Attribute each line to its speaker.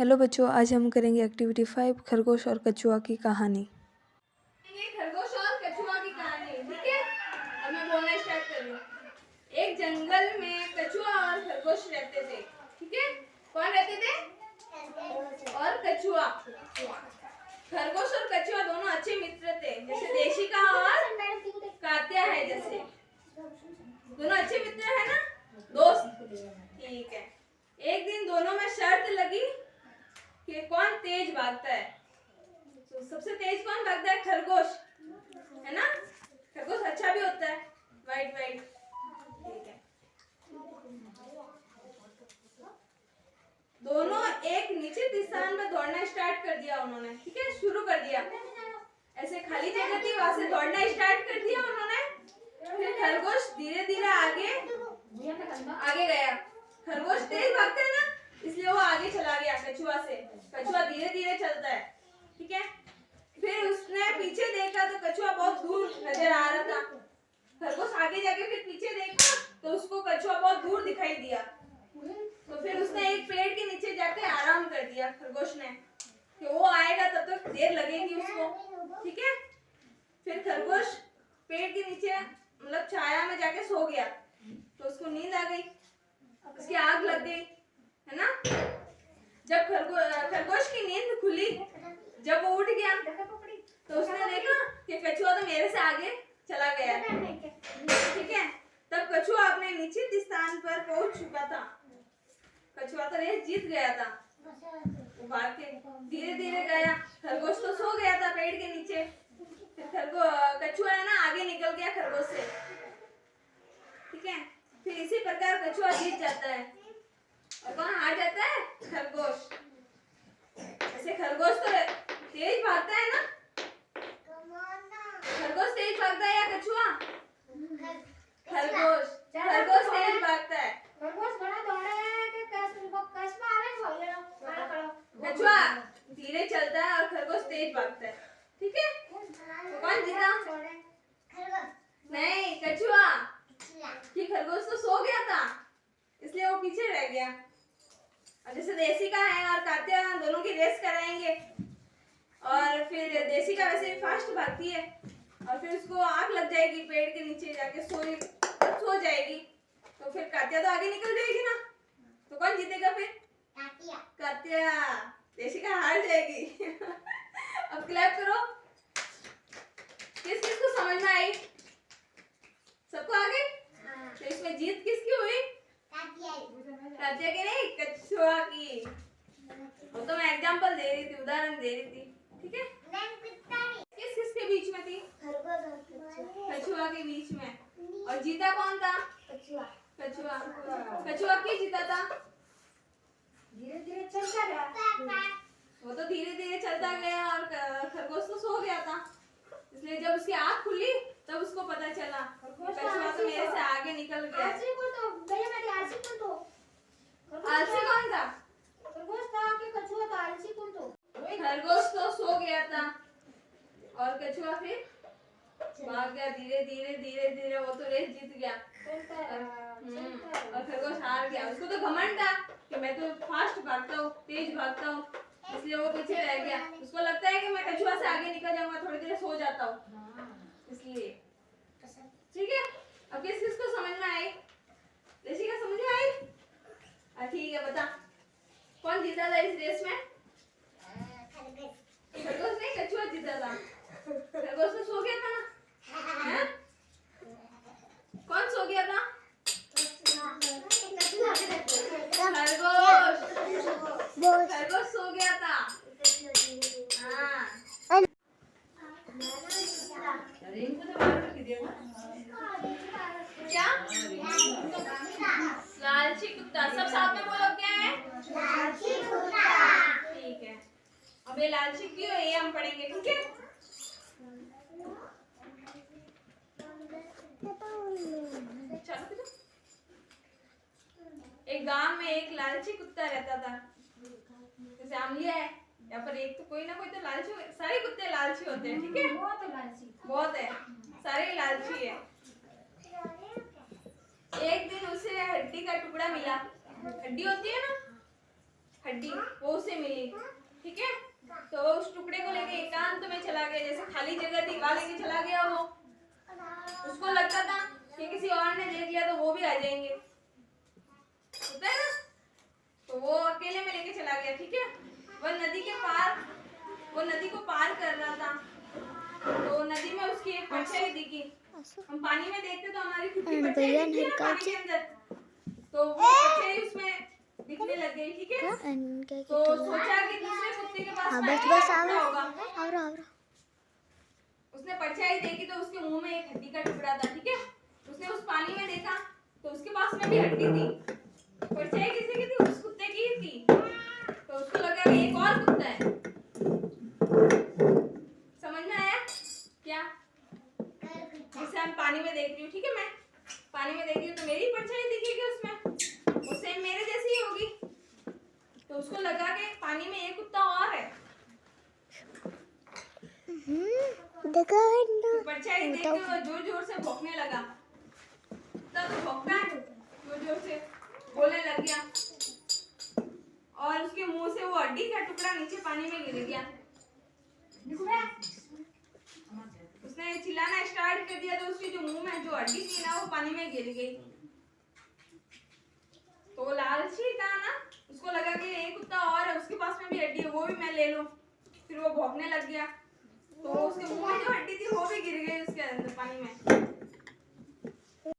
Speaker 1: Hello बच्चों, आज हम करेंगे एक्टिविटी 5 खरगोश और कछुआ की कहानी।
Speaker 2: ये खरगोश और कछुआ की कहानी, ठीक है। अब मैं बोलना स्टार्ट कर रही हूँ। एक जंगल में कछुआ और खरगोश रहते थे, ठीक है। कौन रहते थे? और कछुआ। खरगोश और कछुआ दोनों अच्छे मित्र थे, जैसे देशिका और कात्या है, जैसे दोनों अच्छे मित्र है ना, दोस्त, ठीक है। एक दिन दोनों में शर्त लगी कि कौन तेज भागता है। तो सबसे तेज कौन भागता है? खरगोश, है ना। खरगोश अच्छा भी होता है, वाइट वाइट, ठीक है। दोनों एक निश्चित स्थान में दौड़ना स्टार्ट कर दिया उन्होंने, ठीक है, शुरू कर दिया। ऐसे खाली जगह थी, वहां से दौड़ना स्टार्ट कर दिया उन्होंने। फिर खरगोश धीरे धीरे आगे गया। खरगोश तेज भागता है ना, इसलिए वो आगे चला गया कछुआ से। कछुआ धीरे धीरे चलता है, ठीक है। फिर उसने पीछे देखा तो कछुआ बहुत दूर नजर आ रहा था। खरगोश आगे जाके फिर पीछे देखा तो उसको कछुआ बहुत दूर दिखाई दिया। तो फिर उसने एक पेड़ के नीचे जाके आराम कर दिया खरगोश ने, कि वो आएगा तब तक देर लगेगी उसको, ठीक है। फिर खरगोश पेड़ के नीचे मतलब छाया में जाके सो गया। तो उसको नींद आ गई, उसकी आग लग गई, है ना। जब खरगोश की नींद खुली, जब वो उठ गया तो उसने देखा कि कछुआ तो मेरे से आगे चला गया, ठीक है। तब कछुआ अपने निश्चित स्थान पर पहुंच चुका था। कछुआ तो रेस जीत गया था, वो भाग के धीरे धीरे गया। खरगोश तो सो गया था पेड़ के नीचे। फिर कछुआ है ना आगे निकल गया खरगोश से, ठीक है। फिर इसी प्रकार कछुआ जीत जाता है और कौन हार जाता है? खरगोश। ऐसे खरगोश तो तेज भागता है ना। खरगोश तेज भागता है या कछुआ? खरगोश तेज भागता है। कछुआ धीरे चलता है और खरगोश तेज भागता है, ठीक है। तो कौन जीता? नहीं, कछुआ। कि खरगोश तो सो गया था, इसलिए वो पीछे रह गया। और जैसे देशिका है और कात्या दोनों की रेस कराएंगे, और फिर देशिका वैसे भी फास्ट भागती है, और फिर उसको आग लग जाएगी पेड़ के नीचे जाके सो जाएगी। तो फिर कात्या तो आगे निकल जाएगी ना। तो कौन जीतेगा फिर? कात्या। देशिका हार जाएगी। अब क्लैप करो। किस किस को समझ में आई? सबको आ गई? तो इसमें जीत किसकी हुई? कात्या की नहीं, कछुआ की। वो तो मैं एग्जांपल दे रही थी, उदाहरण दे रही थी, ठीक है। किस किस के बीच में थी? कछुआ के बीच में। और जीता कौन था? कछुआ। कछुआ क्यों जीता था? धीरे धीरे चलता गया। वो तो धीरे धीरे चलता गया और खरगोश तो सो गया था, इसलिए जब उसकी आँख खुली तब उसको पता चला कछुआ तो मेरे से आगे निकल गया। आलसी कौन था? खरगोश था कि कछुआ था? आलसी कौन था? खरगोश तो सो गया था और कछुआ फिर भाग गया धीरे धीरे धीरे धीरे। वो तो रेस जीत गया और खरगोश हार गया। उसको तो घमंड था कि मैं तो फास्ट भागता हूँ, तेज भागता हूँ, इसलिए वो पीछे रह गया। उसको लगता है कि मैं कछुआ से आगे निकल जाऊंगा, थोड़ी देर सो जाता हूँ, इसलिए, ठीक है। अब किस किस को समझ में आई? देशिका समझ में आई? ठीक है, बता कौन जीता था इस रेस में? खरगोश नहीं, कछुआ जीता था। खरगोश तो सो गया था ना, है? कौन सो गया था? खरगोश सो गया था। हाँ। क्या? लालची कुत्ता। सब साथ में बोलो, क्या है? लालची कुत्ता। ठीक है। अब ये लालची क्यों है ये हम पढ़ेंगे, ठीक है। एक गांव में एक लालची कुत्ता रहता था। जैसे आमलिया है, या पर एक तो कोई ना कोई तो लालची, सारे कुत्ते लालची होते हैं, ठीक है। बहुत है, सारे लालची है। एक दिन उसे हड्डी का टुकड़ा मिला। हड्डी होती है ना, हड्डी वो उसे मिली, ठीक है। तो वो उस टुकड़े को लेके एकांत में चला गया, जैसे खाली जगह थी वहां लेके चला गया। वो उसको लगता था कि किसी और ने देख लिया तो वो भी आ जाएंगे, होता है ना। तो वो अकेले में लेके चला गया, ठीक है। वो नदी को पार कर रहा था, तो नदी में उसकी एक परछाई दिखी। हम पानी में देखते तो हमारी खुद की परछाई दिखती है ना पानी के अंदर, तो वो परछाई उसमें दिखने लग गई, ठीक है। तो सोचा कि दूसरे कुत्ते के पास में होगा। उसने परछाई देखी तो उसके मुंह में एक हड्डी का टुकड़ा था, ठीक है। उसने उस पानी में देखा तो उसके पास में भी हड्डी थी। परछाई किसी की थी? उस कुत्ते की ही थी। तो उसको लगा कि एक और कुत्ता है। समझ में आया क्या? जैसे हम पानी में देख रही हूँ, ठीक है, मैं पानी में देख रही हूँ तो मेरी परछाई दिखेगी उसमें, वो सेम मेरे जैसी ही होगी। तो उसको लगा कि पानी में एक कुत्ता और है। परछाई देख के वो जोर जोर से भौंकने लगा। कुत्ता तो भौंकता है, जोर जोर से बोलने लग गया और उसके मुंह से वो हड्डी का टुकड़ा नीचे पानी में गिर गया। उसने चिल्लाना स्टार्ट कर दिया तो उसके जो मुंह में जो हड्डी थी ना वो पानी में गिर गई। तो वो लालची था ना, उसको लगा कि एक कुत्ता और है, उसके पास में भी हड्डी है, वो भी मैं ले लूं। फिर वो भौंकने लग गया तो उसके मुंह में जो हड्डी थी वो भी गिर गई उसके अंदर पानी में।